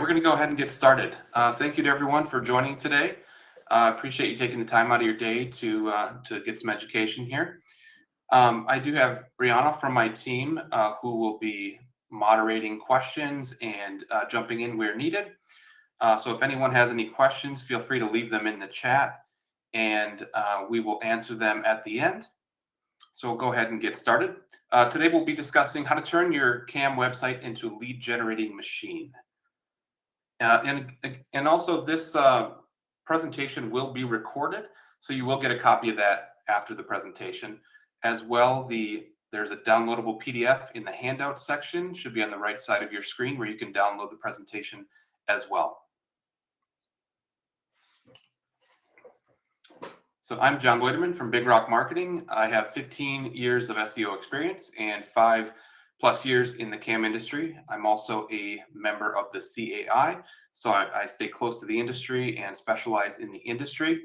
we're going to go ahead and get started. Thank you to everyone for joining today. Appreciate you taking the time out of your day to get some education here. I do have Brianna from my team who will be moderating questions and jumping in where needed. So if anyone has any questions, feel free to leave them in the chat and we will answer them at the end. So we'll go ahead and get started. Today we'll be discussing how to turn your CAM website into a lead generating machine. And also this presentation will be recorded, so you will get a copy of that after the presentation. As well, there's a downloadable PDF in the handout section, should be on the right side of your screen, where you can download the presentation as well. So I'm John Goiterman from Big Rock Marketing. I have 15 years of SEO experience and 5+ years in the CAM industry. I'm also a member of the CAI, so I stay close to the industry and specialize in the industry.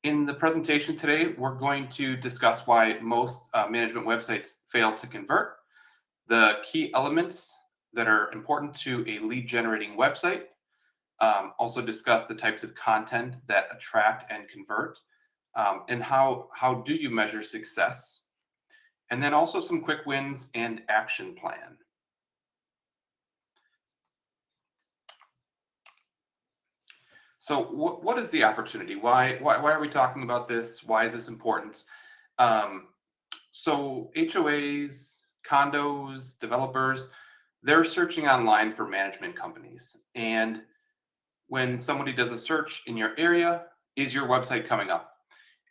In the presentation today, we're going to discuss why most management websites fail to convert, the key elements that are important to a lead generating website, also discuss the types of content that attract and convert, and how do you measure success, and then also some quick wins and action plan. So what is the opportunity? Why are we talking about this? Why is this important? So HOAs, condos, developers, they're searching online for management companies. And when somebody does a search in your area, is your website coming up?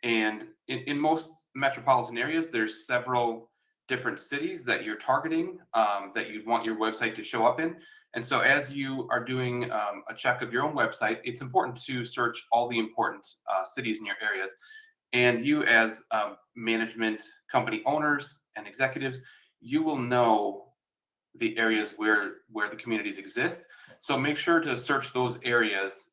And in most metropolitan areas, there's several different cities that you're targeting that you'd want your website to show up in. And so as you are doing a check of your own website, it's important to search all the important cities in your areas. And you as management company owners and executives, you will know the areas where the communities exist. So make sure to search those areas,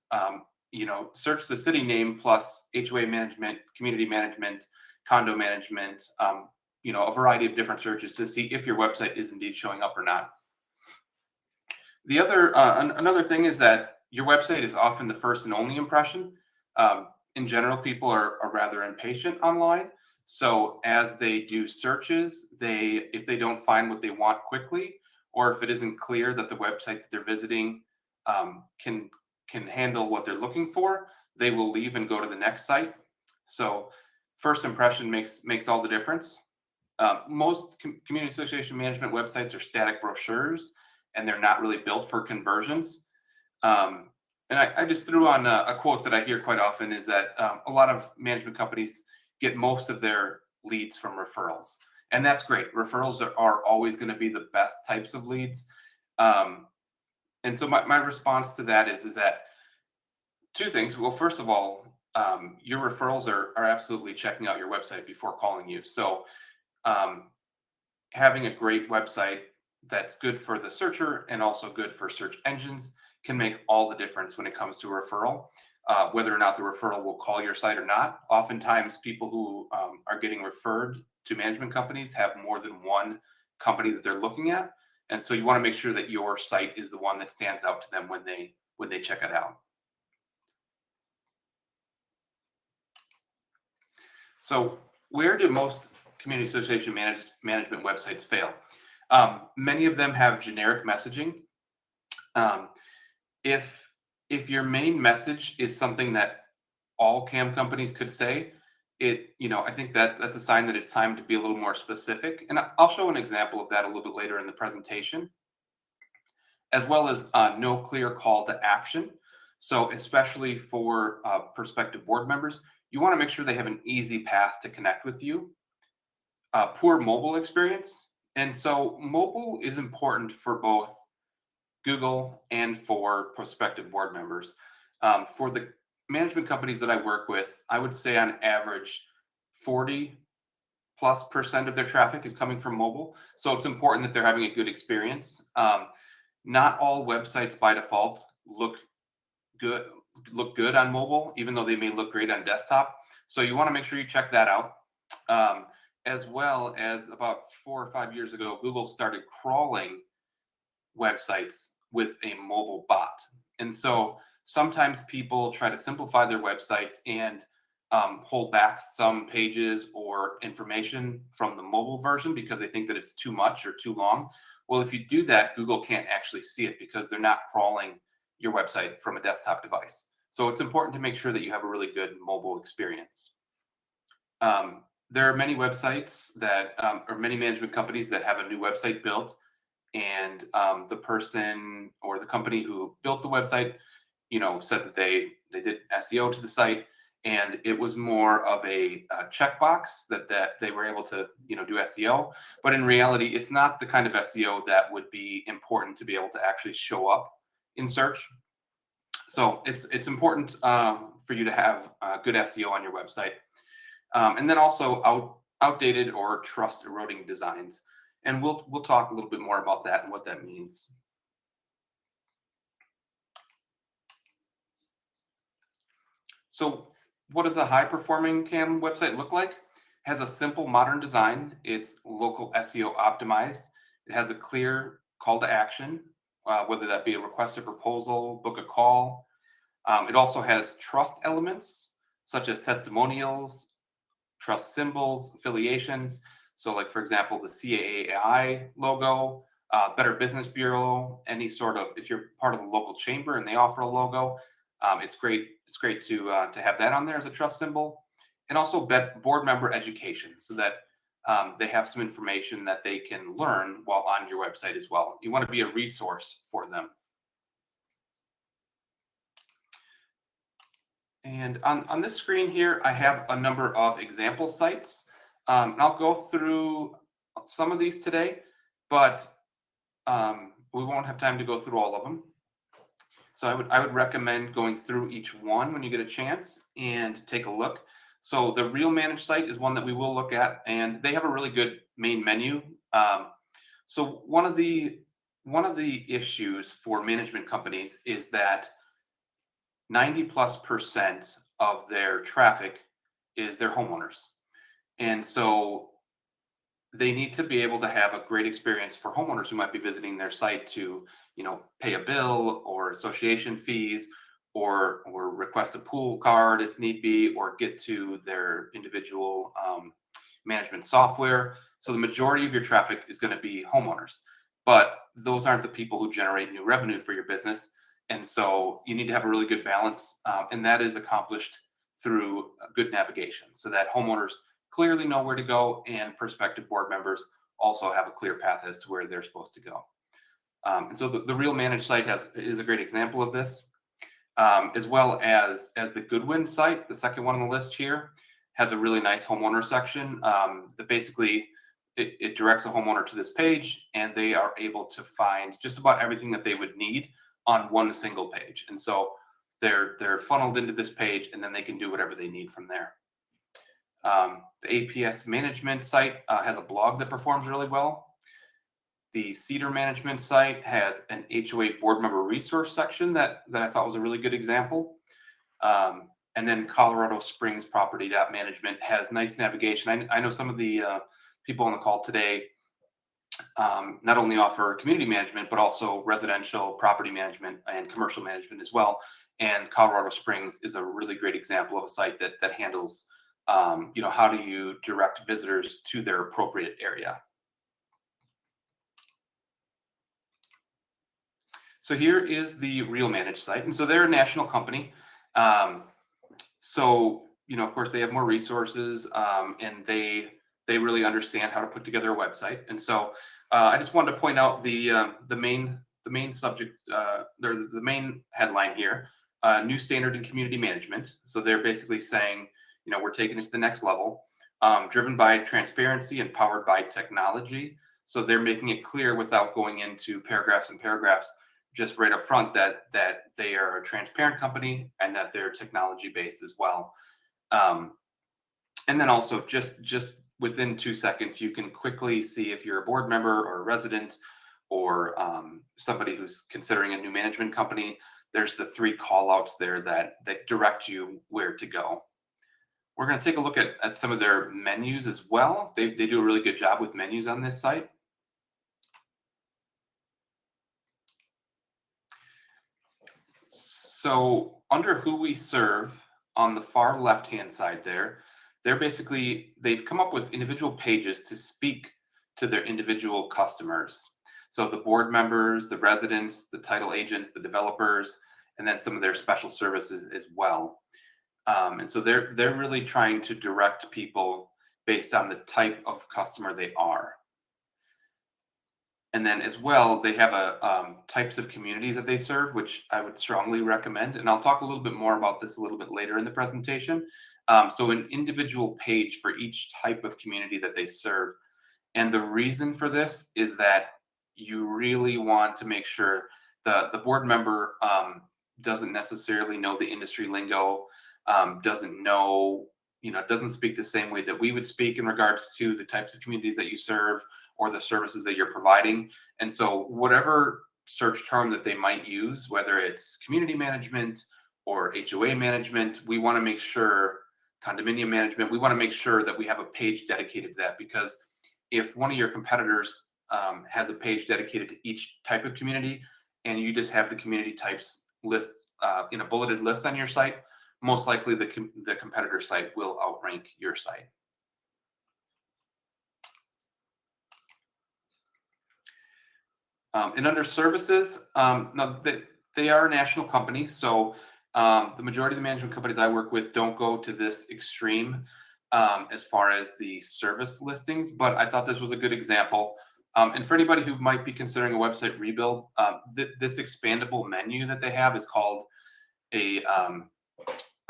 search the city name plus HOA management, community management, condo management, a variety of different searches to see if your website is indeed showing up or not. The other, another thing is that your website is often the first and only impression. In general, people are rather impatient online. So as they do searches, if they don't find what they want quickly, or if it isn't clear that the website that they're visiting can handle what they're looking for, they will leave and go to the next site. So first impression makes all the difference. Most community association management websites are static brochures, and they're not really built for conversions. And I just threw on a quote that I hear quite often is that a lot of management companies get most of their leads from referrals. And that's great. Referrals are always going to be the best types of leads. And so my response to that is that two things. Well, first of all, your referrals are absolutely checking out your website before calling you. So having a great website that's good for the searcher and also good for search engines can make all the difference when it comes to a referral, whether or not the referral will call your site or not. Oftentimes, people who are getting referred to management companies have more than one company that they're looking at. And so you want to make sure that your site is the one that stands out to them when they check it out. So where do most community association management websites fail? Many of them have generic messaging. If your main message is something that all CAM companies could say, I think that's a sign that it's time to be a little more specific. And I'll show an example of that a little bit later in the presentation, as well as no clear call to action. So especially for prospective board members, you want to make sure they have an easy path to connect with you. Poor mobile experience. And so mobile is important for both Google and for prospective board members. For the management companies that I work with, I would say on average, 40+% of their traffic is coming from mobile. So it's important that they're having a good experience. Not all websites by default look good on mobile, even though they may look great on desktop. So you want to make sure you check that out. As well as about 4 or 5 years ago, Google started crawling websites with a mobile bot. And so sometimes people try to simplify their websites and hold back some pages or information from the mobile version because they think that it's too much or too long. Well, if you do that, Google can't actually see it because they're not crawling your website from a desktop device. So it's important to make sure that you have a really good mobile experience. There are many websites that, or many management companies that have a new website built, and the person or the company who built the website, said that they did SEO to the site, and it was more of a checkbox that they were able to do SEO, but in reality, it's not the kind of SEO that would be important to be able to actually show up in search. So it's important for you to have good SEO on your website, and then also outdated or trust eroding designs, and we'll talk a little bit more about that and what that means. So what does a high performing CAM website look like? It has a simple modern design. It's local SEO optimized. It has a clear call to action, whether that be a request a proposal, book a call. It also has trust elements such as testimonials, trust symbols, affiliations. So, like for example, the CAAI logo, Better Business Bureau, any sort of, if you're part of the local chamber and they offer a logo, it's great. It's great to have that on there as a trust symbol, and also board member education, so that they have some information that they can learn while on your website as well. You want to be a resource for them. And on this screen here, I have a number of example sites. And I'll go through some of these today, but we won't have time to go through all of them. So I would recommend going through each one when you get a chance and take a look. So the Real Manage site is one that we will look at, and they have a really good main menu. So one of the issues for management companies is that 90+% of their traffic is their homeowners. And so they need to be able to have a great experience for homeowners who might be visiting their site to, pay a bill or association fees, or request a pool card if need be, or get to their individual management software. So the majority of your traffic is going to be homeowners, but those aren't the people who generate new revenue for your business. And so you need to have a really good balance, and that is accomplished through good navigation, so that homeowners clearly know where to go, and prospective board members also have a clear path as to where they're supposed to go. And so the Real Manage site is a great example of this, as well as the Goodwin site, the second one on the list here, has a really nice homeowner section that basically it directs a homeowner to this page, and they are able to find just about everything that they would need on one single page. And so they're funneled into this page, and then they can do whatever they need from there. The APS management site has a blog that performs really well. The Cedar management site has an HOA board member resource section that I thought was a really good example. And then Colorado Springs Property Management has nice navigation. I know some of the people on the call today not only offer community management, but also residential property management and commercial management as well. And Colorado Springs is a really great example of a site that handles, how do you direct visitors to their appropriate area. So here is the Real Manage site. And so they're a national company. So, of course, they have more resources, and they really understand how to put together a website. And so I just wanted to point out the main subject, the main headline here, new standard in community management. So they're basically saying, we're taking it to the next level, driven by transparency and powered by technology. So they're making it clear without going into paragraphs and paragraphs, just right up front, that they are a transparent company and that they're technology based as well. And then also just within 2 seconds, you can quickly see if you're a board member or a resident, or somebody who's considering a new management company. There's the 3 call outs there that direct you where to go. We're going to take a look at some of their menus as well. They do a really good job with menus on this site. So under who we serve on the far left-hand side there, they've come up with individual pages to speak to their individual customers. So the board members, the residents, the title agents, the developers, and then some of their special services as well. And so they're really trying to direct people based on the type of customer they are. And then as well, they have a types of communities that they serve, which I would strongly recommend. And I'll talk a little bit more about this a little bit later in the presentation. So an individual page for each type of community that they serve. And the reason for this is that you really want to make sure the board member doesn't necessarily know the industry lingo, doesn't know, doesn't speak the same way that we would speak in regards to the types of communities that you serve or the services that you're providing. And so whatever search term that they might use, whether it's community management or HOA management, we want to make sure condominium management, we want to make sure that we have a page dedicated to that, because if one of your competitors has a page dedicated to each type of community and you just have the community types list in a bulleted list on your site, most likely the competitor site will outrank your site. And under services, now they are a national company, so the majority of the management companies I work with don't go to this extreme as far as the service listings, but I thought this was a good example. And for anybody who might be considering a website rebuild, this expandable menu that they have is called a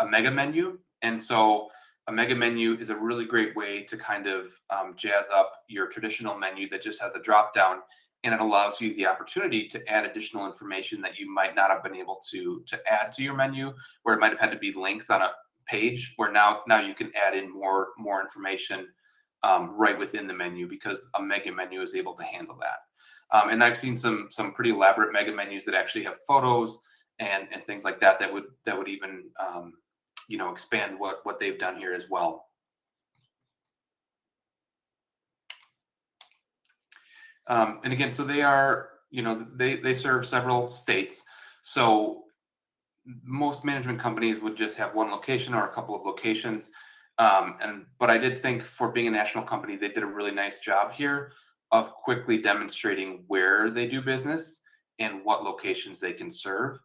mega menu. And so a mega menu is a really great way to kind of jazz up your traditional menu that just has a drop down, and it allows you the opportunity to add additional information that you might not have been able to add to your menu, where it might have had to be links on a page, where now you can add in more information right within the menu, because a mega menu is able to handle that. And I've seen some pretty elaborate mega menus that actually have photos and things like that would even expand what they've done here as well. And again, so they are, they serve several states. So most management companies would just have one location or a couple of locations. But I did think, for being a national company, they did a really nice job here of quickly demonstrating where they do business and what locations they can serve,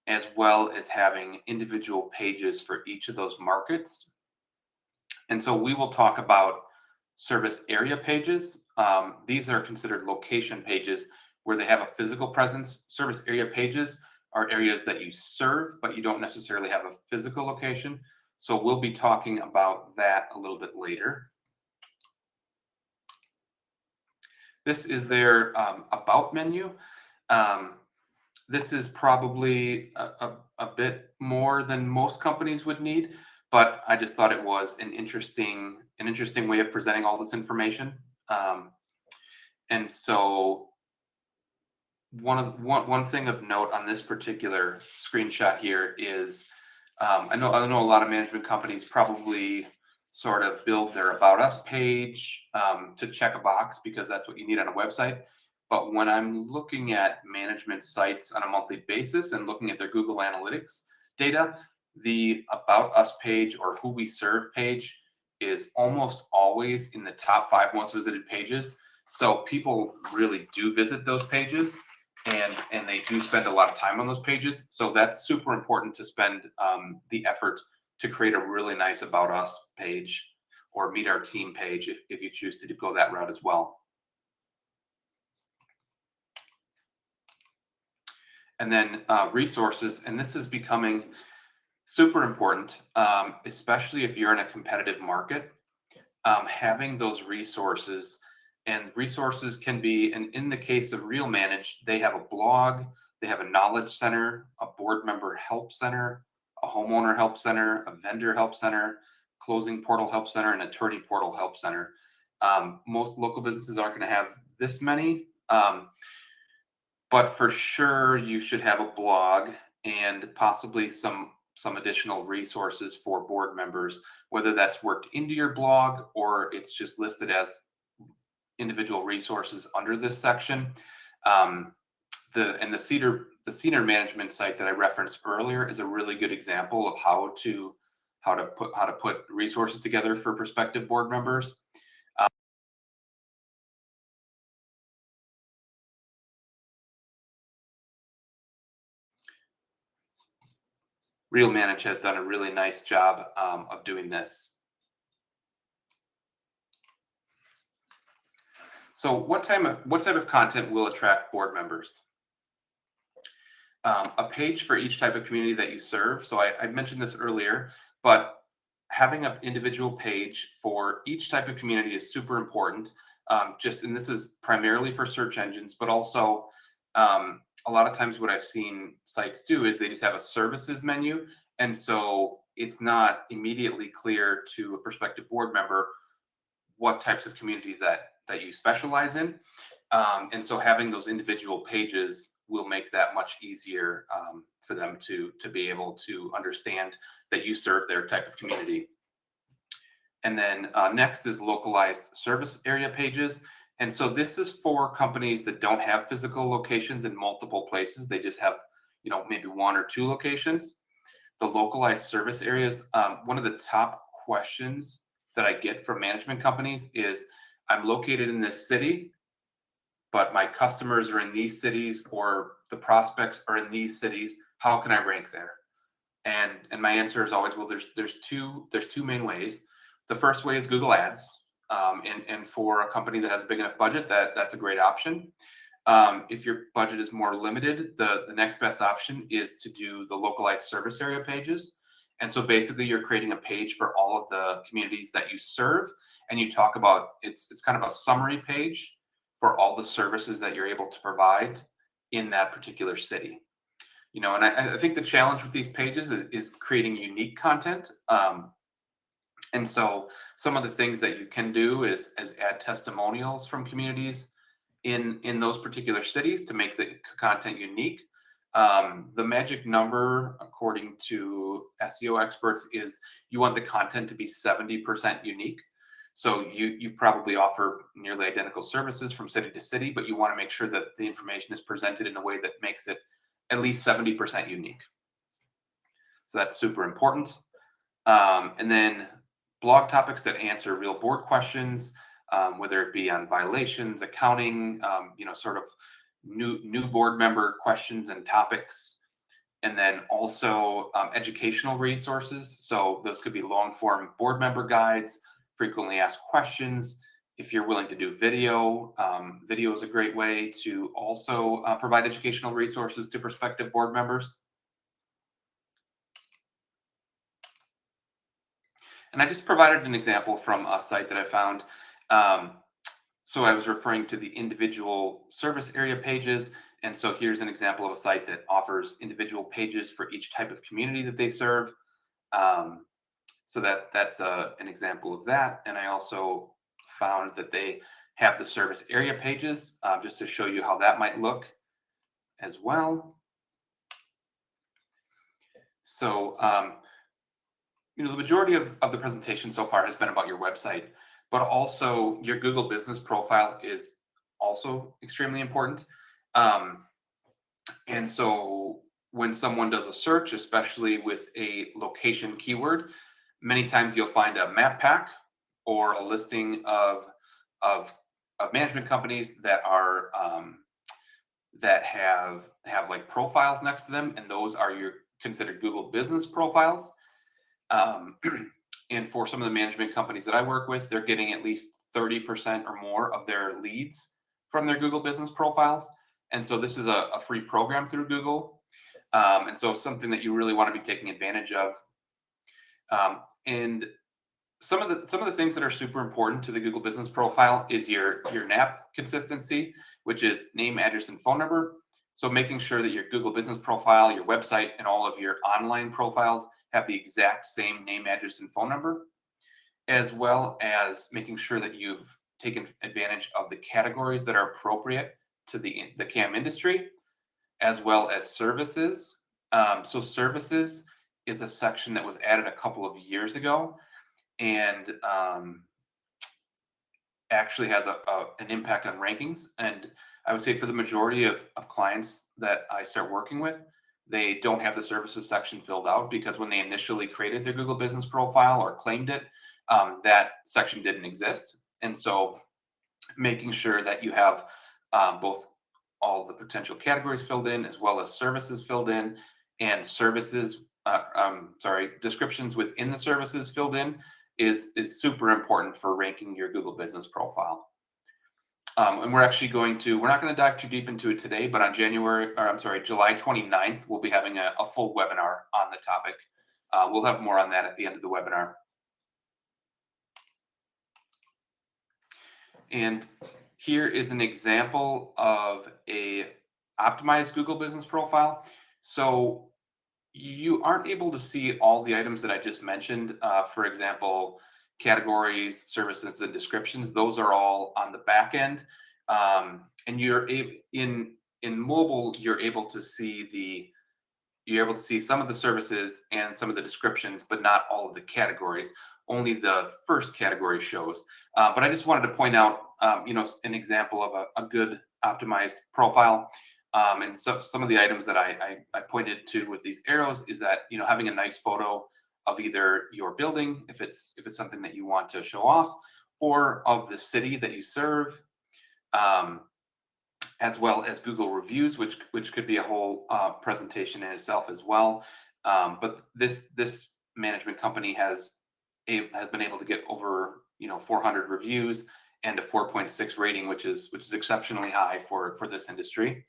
as well as having individual pages for each of those markets. And so we will talk about service area pages. These are considered location pages, where they have a physical presence. Service area pages are areas that you serve, but you don't necessarily have a physical location. So we'll be talking about that a little bit later. This is their about menu. This is probably a bit more than most companies would need, but I just thought it was an interesting way of presenting all this information. And so one thing of note on this particular screenshot here is, I know a lot of management companies probably sort of build their About Us page to check a box, because that's what you need on a website. But when I'm looking at management sites on a monthly basis and looking at their Google Analytics data, the About Us page or Who We Serve page is almost always in the top 5 most visited pages. So people really do visit those pages, and they do spend a lot of time on those pages. So that's super important to spend the effort to create a really nice About Us page or Meet Our Team page if you choose to go that route as well. And then resources, and this is becoming super important, especially if you're in a competitive market. Having those resources, and resources can be, and in the case of Real Managed, they have a blog, they have a knowledge center, a board member help center, a homeowner help center, a vendor help center, closing portal help center, and attorney portal help center. Most local businesses aren't going to have this many, but for sure you should have a blog and possibly some additional resources for board members, whether that's worked into your blog or it's just listed as individual resources under this section. the Cedar management site that I referenced earlier is a really good example of how to put resources together for prospective board members. Real Manage has done a really nice job of doing this. So what type of content will attract board members? A page for each type of community that you serve. So I mentioned this earlier, but having an individual page for each type of community is super important. And this is primarily for search engines, but also a lot of times what I've seen sites do is they just have a services menu, and so it's not immediately clear to a prospective board member what types of communities that you specialize in. And so having those individual pages will make that much easier for them to be able to understand that you serve their type of community. And then next is localized service area pages. And so this is for companies that don't have physical locations in multiple places. They just have, maybe one or two locations. The localized service areas, one of the top questions that I get from management companies is, I'm located in this city, but my customers are in these cities, or the prospects are in these cities. How can I rank there? And my answer is always, well, there's two main ways. The first way is Google Ads, and for a company that has a big enough budget, that's a great option. If your budget is more limited, the next best option is to do the localized service area pages. And so basically, you're creating a page for all of the communities that you serve, and you talk about it's kind of a summary page for all the services that you're able to provide in that particular city. And I think the challenge with these pages is creating unique content. And so some of the things that you can do is add testimonials from communities in those particular cities to make the content unique. The magic number, according to SEO experts, is you want the content to be 70% unique. So you probably offer nearly identical services from city to city, but you want to make sure that the information is presented in a way that makes it at least 70% unique. So that's super important. And then blog topics that answer real board questions, whether it be on violations, accounting, sort of new board member questions and topics. And then also educational resources. So those could be long form board member guides, frequently asked questions. If you're willing to do video, video is a great way to also provide educational resources to prospective board members. And I just provided an example from a site that I found. So I was referring to the individual service area pages. And so here's an example of a site that offers individual pages for each type of community that they serve. So that's an example of that. And I also found that they have the service area pages, just to show you how that might look as well. So, the majority of the presentation so far has been about your website, but also your Google business profile is also extremely important. And so when someone does a search, especially with a location keyword, many times you'll find a map pack or a listing of management companies that are that have like profiles next to them, and those are your considered Google business profiles. And for some of the management companies that I work with, they're getting at least 30% or more of their leads from their Google business profiles. And so this is a free program through Google. And so something that you really want to be taking advantage of. And some of the things that are super important to the Google business profile is your NAP consistency, which is name, address, and phone number. So making sure that your Google business profile, your website, and all of your online profiles have the exact same name, address, and phone number, as well as making sure that you've taken advantage of the categories that are appropriate to the CAM industry, as well as services. So services is a section that was added a couple of years ago, and actually has an impact on rankings. And I would say for the majority of clients that I start working with, they don't have the services section filled out because when they initially created their Google Business profile or claimed it, that section didn't exist. And so making sure that you have both all the potential categories filled in as well as services filled in and descriptions within the services filled in is super important for ranking your Google Business profile. And we're not going to dive too deep into it today, but on July 29th, we'll be having a full webinar on the topic. We'll have more on that at the end of the webinar. And here is an example of a optimized Google Business profile. So you aren't able to see all the items that I just mentioned. For example, categories, services, and descriptions. Those are all on the back end. And in mobile, you're able to see some of the services and some of the descriptions, but not all of the categories. Only the first category shows. But I just wanted to point out, an example of a good optimized profile. And so some of the items that I pointed to with these arrows is that, having a nice photo of either your building, if it's something that you want to show off, or of the city that you serve, as well as Google reviews, which could be a whole presentation in itself as well. But this management company has been able to get over 400 reviews and a 4.6 rating, which is exceptionally high for this industry.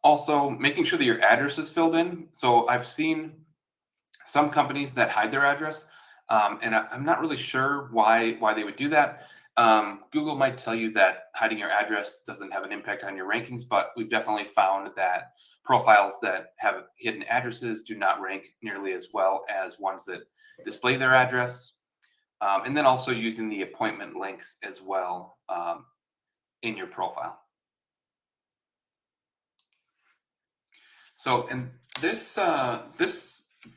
Also, making sure that your address is filled in. So I've seen some companies that hide their address, and I'm not really sure why they would do that. Google might tell you that hiding your address doesn't have an impact on your rankings, but we've definitely found that profiles that have hidden addresses do not rank nearly as well as ones that display their address. And then also using the appointment links as well in your profile. So, and this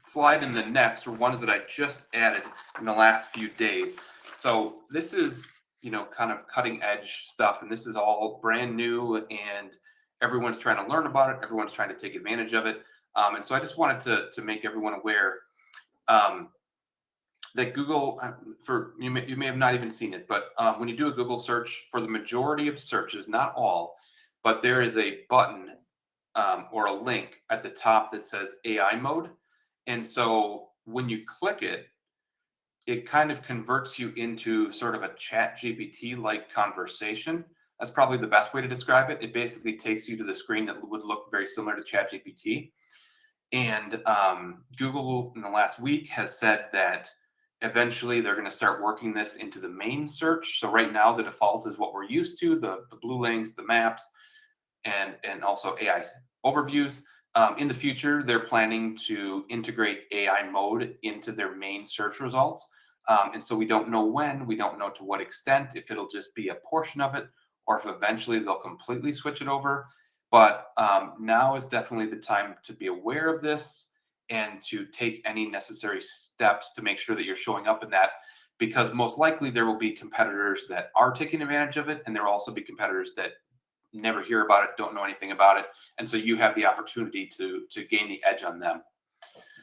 slide and the next are ones that I just added in the last few days. So this is, kind of cutting edge stuff, and this is all brand new, and everyone's trying to learn about it. Everyone's trying to take advantage of it. And so I just wanted to make everyone aware that Google, you may have not even seen it, but when you do a Google search, for the majority of searches, not all, but there is a button or a link at the top that says AI mode. And so when you click it, it kind of converts you into sort of a ChatGPT like conversation. That's probably the best way to describe it. It basically takes you to the screen that would look very similar to ChatGPT. And Google in the last week has said that eventually they're going to start working this into the main search. So right now the default is what we're used to, the blue links, the maps, and also AI overviews. In the future, they're planning to integrate AI mode into their main search results. And so we don't know when, we don't know to what extent, if it'll just be a portion of it, or if eventually they'll completely switch it over. But now is definitely the time to be aware of this and to take any necessary steps to make sure that you're showing up in that, because most likely there will be competitors that are taking advantage of it, and there will also be competitors that never hear about it, don't know anything about it, and so you have the opportunity to gain the edge on them.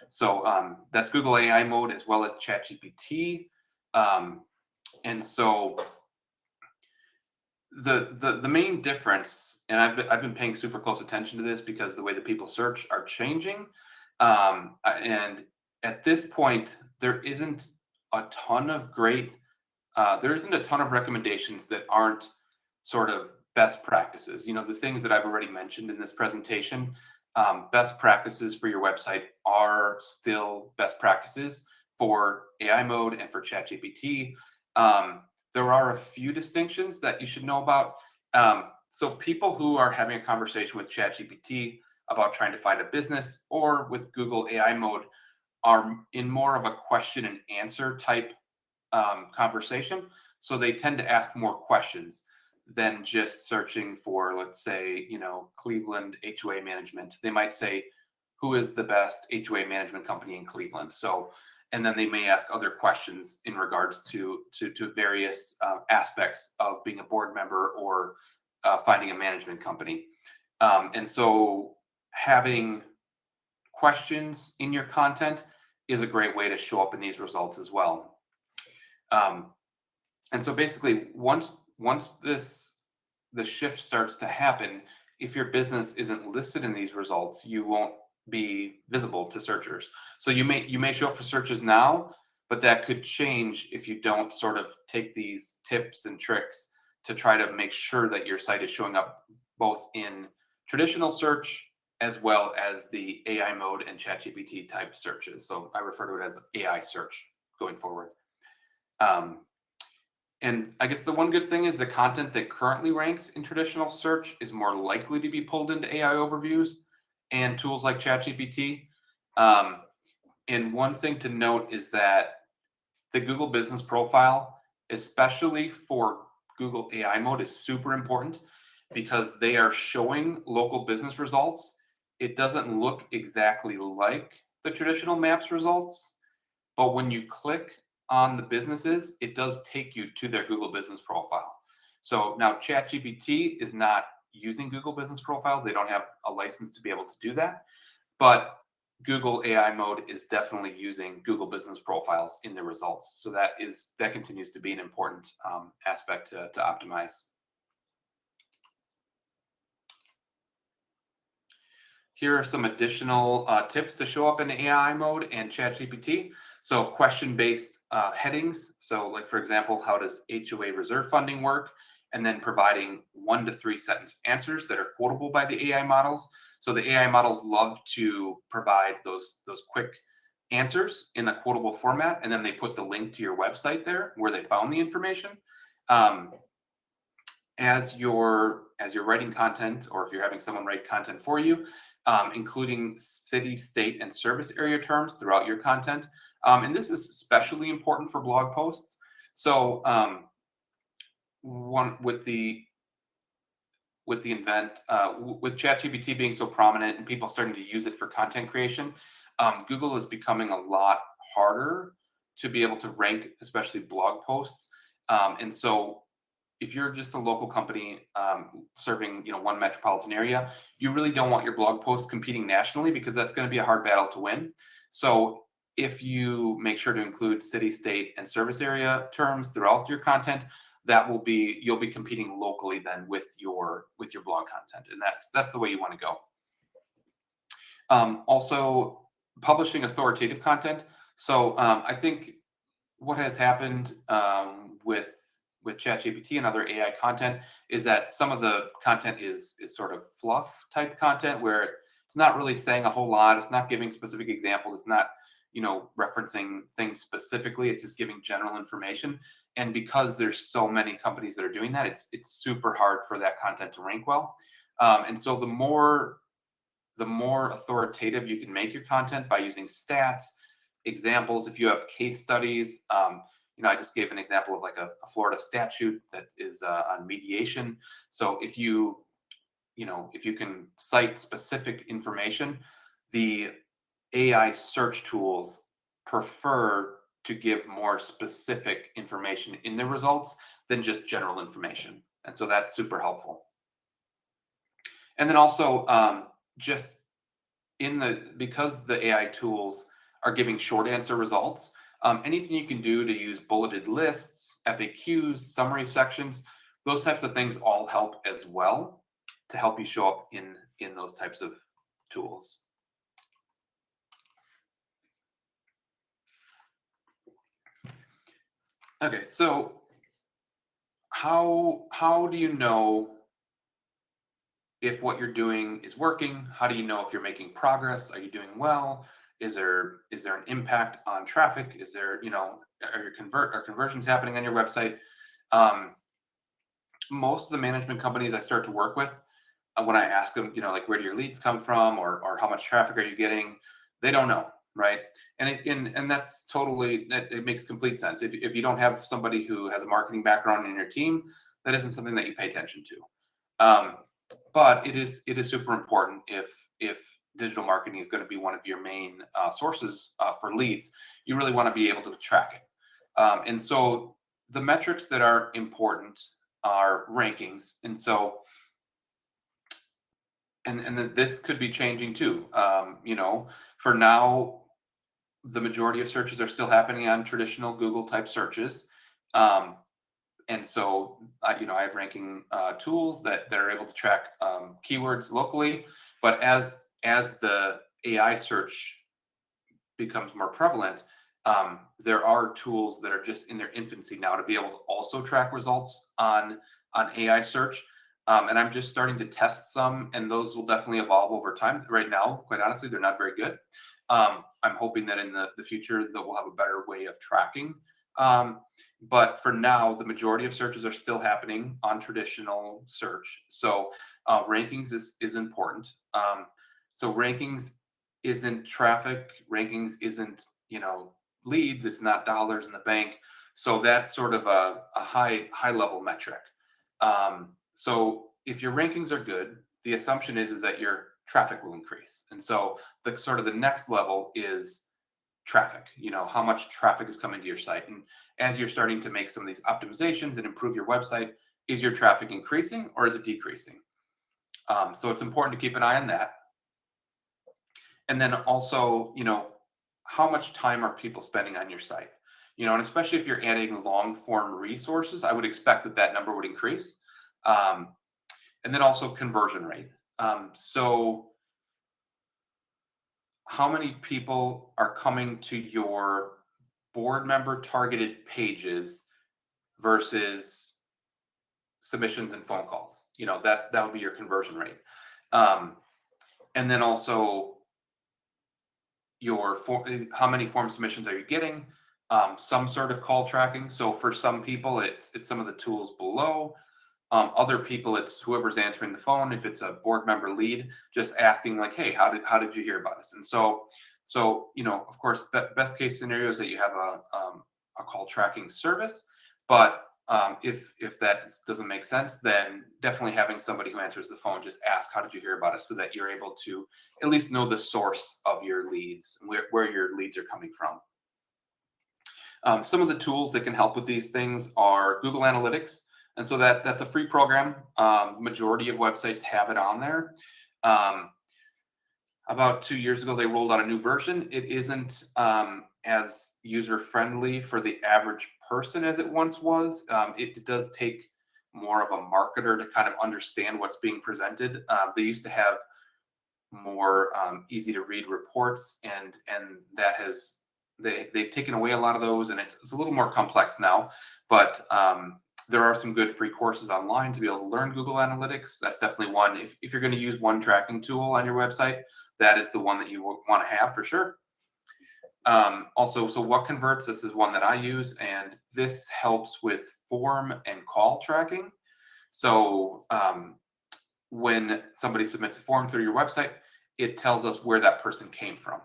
So that's Google AI mode as well as ChatGPT. And so the main difference, and I've been paying super close attention to this because the way that people search are changing. And at this point, there isn't a ton of recommendations that aren't sort of best practices. The things that I've already mentioned in this presentation, best practices for your website are still best practices for AI mode and for ChatGPT. There are a few distinctions that you should know about. So people who are having a conversation with ChatGPT about trying to find a business, or with Google AI mode, are in more of a question and answer type conversation. So they tend to ask more questions than just searching for, let's say, Cleveland HOA management. They might say, who is the best HOA management company in Cleveland? So and then they may ask other questions in regards to various aspects of being a board member or finding a management company. And so having questions in your content is a great way to show up in these results as well. And so basically, once the shift starts to happen, if your business isn't listed in these results, you won't be visible to searchers. So you may show up for searches now, but that could change if you don't sort of take these tips and tricks to try to make sure that your site is showing up both in traditional search as well as the AI mode and ChatGPT type searches. So I refer to it as AI search going forward. And I guess the one good thing is the content that currently ranks in traditional search is more likely to be pulled into AI overviews and tools like ChatGPT. And one thing to note is that the Google Business Profile, especially for Google AI mode, is super important because they are showing local business results. It doesn't look exactly like the traditional maps results, but when you click on the businesses, it does take you to their Google Business Profile. So now ChatGPT is not using Google Business Profiles. They don't have a license to be able to do that. But Google AI mode is definitely using Google Business Profiles in the results. So that continues to be an important aspect to optimize. Here are some additional tips to show up in AI mode and ChatGPT. So question-based headings. So like, for example, how does HOA reserve funding work? And then providing 1 to 3 sentence answers that are quotable by the AI models. So the AI models love to provide those quick answers in a quotable format, and then they put the link to your website there where they found the information. As you're writing content, or if you're having someone write content for you, including city, state, and service area terms throughout your content. And this is especially important for blog posts. So one with ChatGPT being so prominent and people starting to use it for content creation, Google is becoming a lot harder to be able to rank, especially blog posts. And so if you're just a local company serving one metropolitan area, you really don't want your blog posts competing nationally, because that's going to be a hard battle to win. So if you make sure to include city, state, and service area terms throughout your content, you'll be competing locally then with your blog content, and that's the way you want to go. Also, publishing authoritative content. So I think what has happened with ChatGPT and other AI content is that some of the content is sort of fluff type content, where it's not really saying a whole lot. It's not giving specific examples. It's not referencing things specifically. It's just giving general information. And because there's so many companies that are doing that, it's super hard for that content to rank well. And so the more authoritative you can make your content by using stats, examples, if you have case studies. I just gave an example of like a Florida statute that is on mediation. So if you can cite specific information, the AI search tools prefer to give more specific information in their results than just general information. And so that's super helpful. And then also just because the AI tools are giving short answer results, anything you can do to use bulleted lists, FAQs, summary sections, those types of things all help as well to help you show up in those types of tools. Okay, so how do you know if what you're doing is working? How do you know if you're making progress? Are you doing well? Is there an impact on traffic? Is there, are conversions happening on your website? Most of the management companies I start to work with, when I ask them, like, where do your leads come from, or how much traffic are you getting? They don't know, right? And that's totally, it makes complete sense. If you don't have somebody who has a marketing background in your team, that isn't something that you pay attention to. But it is super important if digital marketing is going to be one of your main sources for leads, you really want to be able to track it. And so the metrics that are important are rankings. And so, this could be changing too. For now, the majority of searches are still happening on traditional Google type searches. Um, and so, I have ranking tools that are able to track keywords locally. But as the AI search becomes more prevalent, there are tools that are just in their infancy now to be able to also track results on AI search. And I'm just starting to test some, and those will definitely evolve over time. Right now, quite honestly, they're not very good. I'm hoping that in the future that we'll have a better way of tracking. Um, but for now, the majority of searches are still happening on traditional search. So rankings is important. So rankings isn't traffic. Rankings isn't leads. It's not dollars in the bank. So that's sort of a high level metric. So if your rankings are good, the assumption is that your traffic will increase. And so the sort of the next level is traffic. How much traffic is coming to your site. And as you're starting to make some of these optimizations and improve your website, is your traffic increasing or is it decreasing? So it's important to keep an eye on that. And then also, how much time are people spending on your site? And especially if you're adding long form resources, I would expect that number would increase. Um, and then also conversion rate. So how many people are coming to your board member targeted pages versus submissions and phone calls? That would be your conversion rate. Um, and then also how many form submissions are you getting? Some sort of call tracking. So for some people, it's some of the tools below. Other people, it's whoever's answering the phone. If it's a board member lead, just asking like, "Hey, how did you hear about us?" And so of course, the best case scenario is that you have a call tracking service. But if that doesn't make sense, then definitely having somebody who answers the phone just ask, "How did you hear about us?" so that you're able to at least know the source of your leads, where your leads are coming from. Some of the tools that can help with these things are Google Analytics. And so that's a free program. The majority of websites have it on there. Um, about 2 years ago, they rolled out a new version. It isn't as user friendly for the average person as it once was. It does take more of a marketer to kind of understand what's being presented. They used to have more easy to read reports, and they've taken away a lot of those, and it's a little more complex now. But there are some good free courses online to be able to learn Google Analytics. That's definitely one. If you're going to use one tracking tool on your website, that is the one that you want to have for sure. Also, so what converts? This is one that I use, and this helps with form and call tracking. So when somebody submits a form through your website, it tells us where that person came from.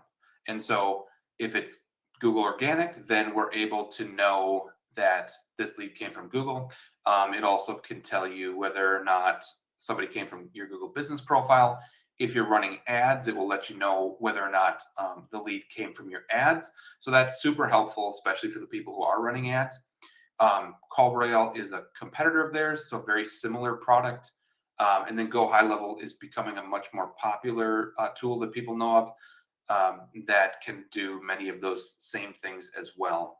And so if it's Google organic, then we're able to know that this lead came from Google. It also can tell you whether or not somebody came from your Google business profile. If you're running ads, it will let you know whether or not the lead came from your ads. So that's super helpful, especially for the people who are running ads. Call Royale is a competitor of theirs, so very similar product. And then Go High Level is becoming a much more popular tool that people know of that can do many of those same things as well.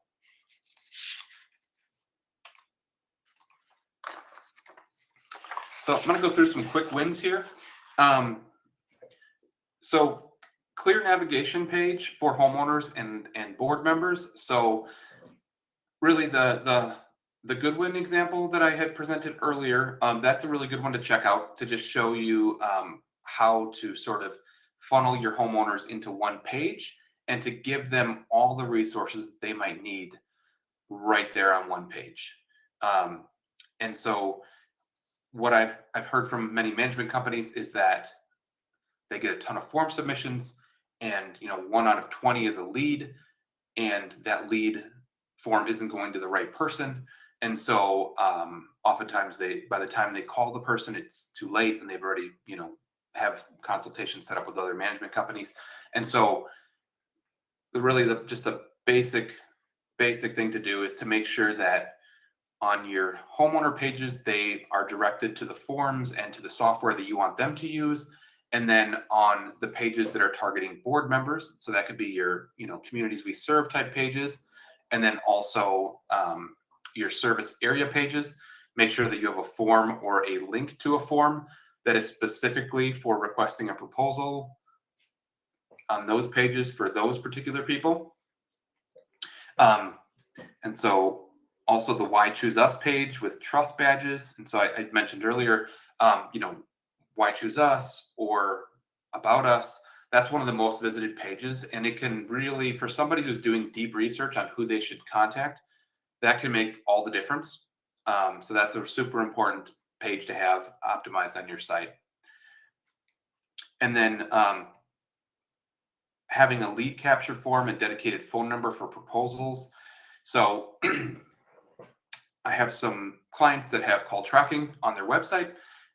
So I'm going to go through some quick wins here. So clear navigation page for homeowners and board members. So really the good win example that I had presented earlier, that's a really good one to check out to just show you how to sort of funnel your homeowners into one page and to give them all the resources they might need right there on one page. And so what I've heard from many management companies is that they get a ton of form submissions, and 1 out of 20 is a lead, and that lead form isn't going to the right person. And so oftentimes by the time they call the person, it's too late and they've already have consultations set up with other management companies. And so just a basic thing to do is to make sure that on your homeowner pages, they are directed to the forms and to the software that you want them to use. And then on the pages that are targeting board members, so that could be your, communities we serve type pages, and then also your service area pages, make sure that you have a form or a link to a form that is specifically for requesting a proposal on those pages for those particular people. And so also the Why Choose Us page with trust badges. And so I mentioned earlier, Why Choose Us or About Us, that's one of the most visited pages. And it can really, for somebody who's doing deep research on who they should contact, that can make all the difference. So that's a super important page to have optimized on your site. And then having a lead capture form and dedicated phone number for proposals. So I have some clients that have call tracking on their website,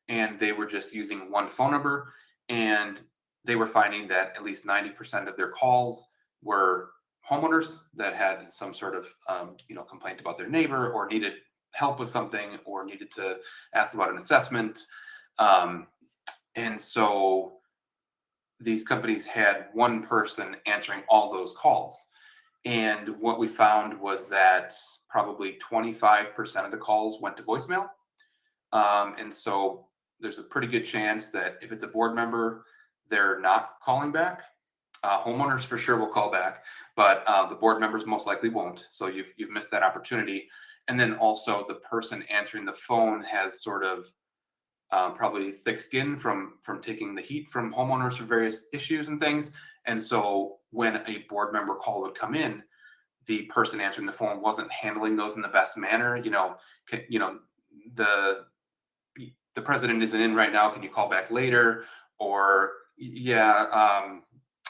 and they were just using one phone number, and they were finding that at least 90% of their calls were homeowners that had some sort of complaint about their neighbor, or needed help with something, or needed to ask about an assessment. And so these companies had one person answering all those calls. And what we found was that probably 25% of the calls went to voicemail. And so there's a pretty good chance that if it's a board member, they're not calling back. Homeowners for sure will call back, but the board members most likely won't. So you've missed that opportunity. And then also the person answering the phone has sort of probably thick skin from taking the heat from homeowners for various issues and things. And so when a board member call would come in, the person answering the phone wasn't handling those in the best manner. The president isn't in right now. Can you call back later? Or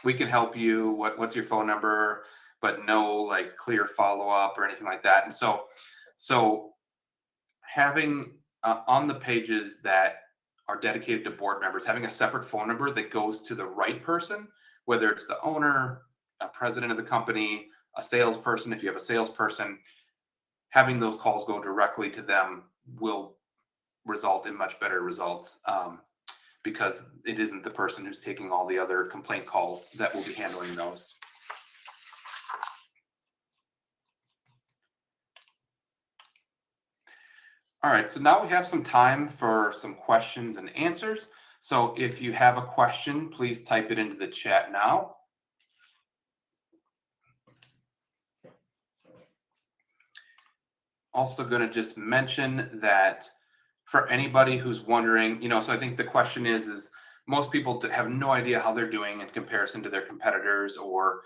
we can help you. What's your phone number? But no like clear follow up or anything like that. And so having on the pages that are dedicated to board members, having a separate phone number that goes to the right person, whether it's the owner, a president of the company, a salesperson, if you have a salesperson, having those calls go directly to them will result in much better results, because it isn't the person who's taking all the other complaint calls that will be handling those. All right, so now we have some time for some questions and answers. So if you have a question, please type it into the chat now. Also going to just mention that for anybody who's wondering, so I think the question is most people have no idea how they're doing in comparison to their competitors, or,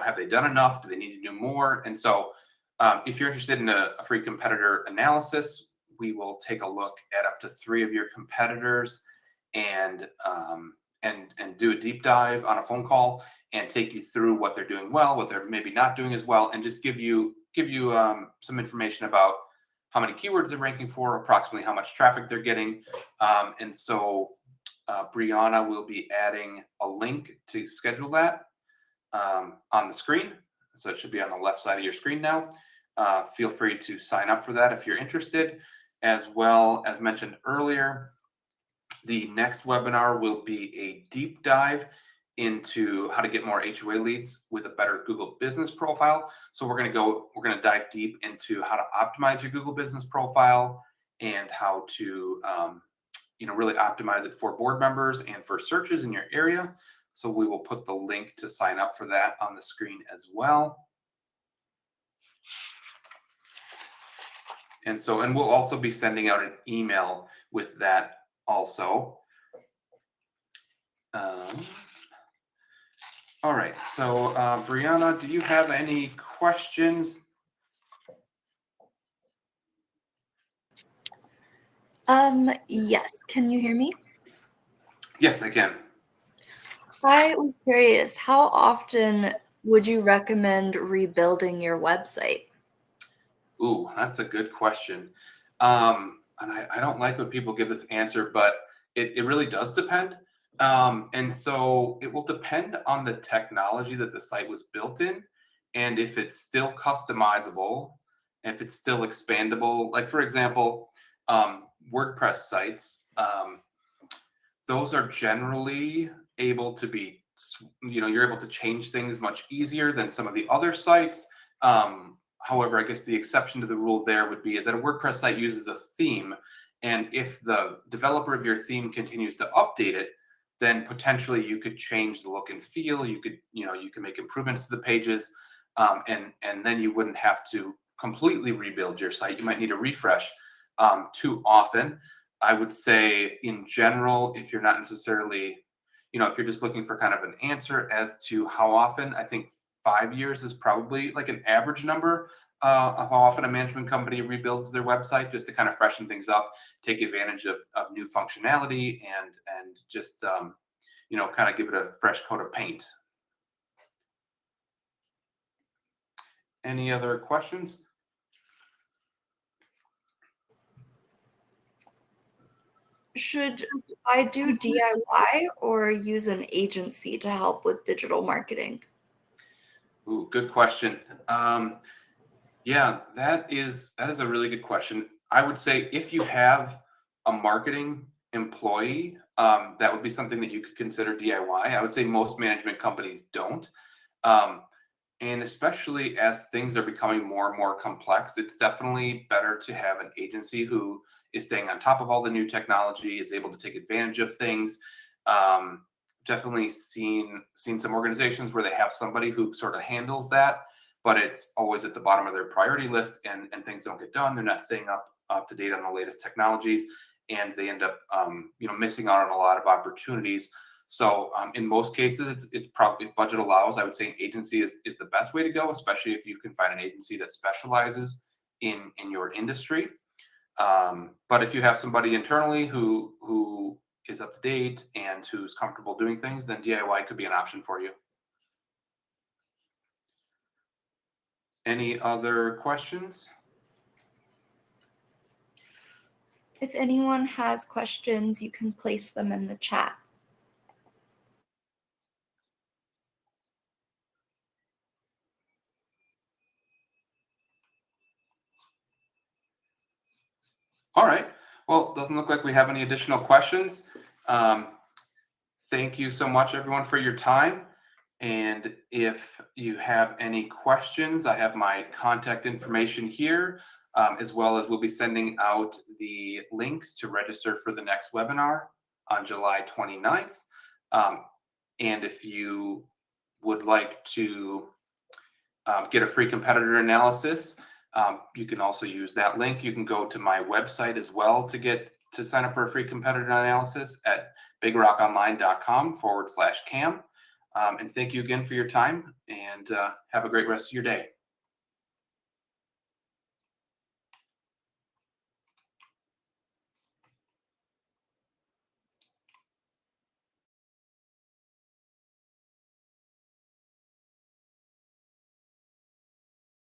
have they done enough? Do they need to do more? And so if you're interested in a free competitor analysis, we will take a look at up to 3 of your competitors and do a deep dive on a phone call and take you through what they're doing well, what they're maybe not doing as well, and just give you some information about how many keywords they're ranking for, approximately how much traffic they're getting. And so Brianna will be adding a link to schedule that on the screen. So it should be on the left side of your screen now. Feel free to sign up for that if you're interested. As well, as mentioned earlier, the next webinar will be a deep dive into how to get more HOA leads with a better Google business profile. So we're going to dive deep into how to optimize your Google business profile and how to, really optimize it for board members and for searches in your area. So we will put the link to sign up for that on the screen as well. And we'll also be sending out an email with that also. All right, so Brianna, do you have any questions? Yes. Can you hear me? Yes, I can. I was curious, how often would you recommend rebuilding your website? Ooh, that's a good question. And I don't like when people give this answer, but it really does depend. And so it will depend on the technology that the site was built in, and if it's still customizable, if it's still expandable. Like, for example, WordPress sites, those are generally able to be, you're able to change things much easier than some of the other sites. However, I guess the exception to the rule there would be is that a WordPress site uses a theme, and if the developer of your theme continues to update it, then potentially you could change the look and feel. You can make improvements to the pages, and then you wouldn't have to completely rebuild your site. You might need a refresh too often. I would say in general, if you're not necessarily, if you're just looking for kind of an answer as to how often, I think 5 years is probably like an average number of how often a management company rebuilds their website, just to kind of freshen things up, take advantage of new functionality, and just kind of give it a fresh coat of paint. Any other questions? Should I do DIY or use an agency to help with digital marketing? Ooh, good question. Yeah, that is a really good question. I would say if you have a marketing employee, that would be something that you could consider DIY. I would say most management companies don't. Um, and especially as things are becoming more and more complex, it's definitely better to have an agency who is staying on top of all the new technology, is able to take advantage of things. Um, Definitely seen some organizations where they have somebody who sort of handles that, but it's always at the bottom of their priority list, and things don't get done. They're not staying up to date on the latest technologies, and they end up missing out on a lot of opportunities. So in most cases, it's probably, if budget allows, I would say an agency is the best way to go, especially if you can find an agency that specializes in your industry. But if you have somebody internally who is up to date and who's comfortable doing things, then DIY could be an option for you. Any other questions? If anyone has questions, you can place them in the chat. All right. Well, it doesn't look like we have any additional questions. Thank you so much, everyone, for your time. And if you have any questions, I have my contact information here, as well as we'll be sending out the links to register for the next webinar on July 29th. And if you would like to get a free competitor analysis, you can also use that link. You can go to my website as well to sign up for a free competitor analysis at bigrockonline.com/cam. And thank you again for your time, and have a great rest of your day.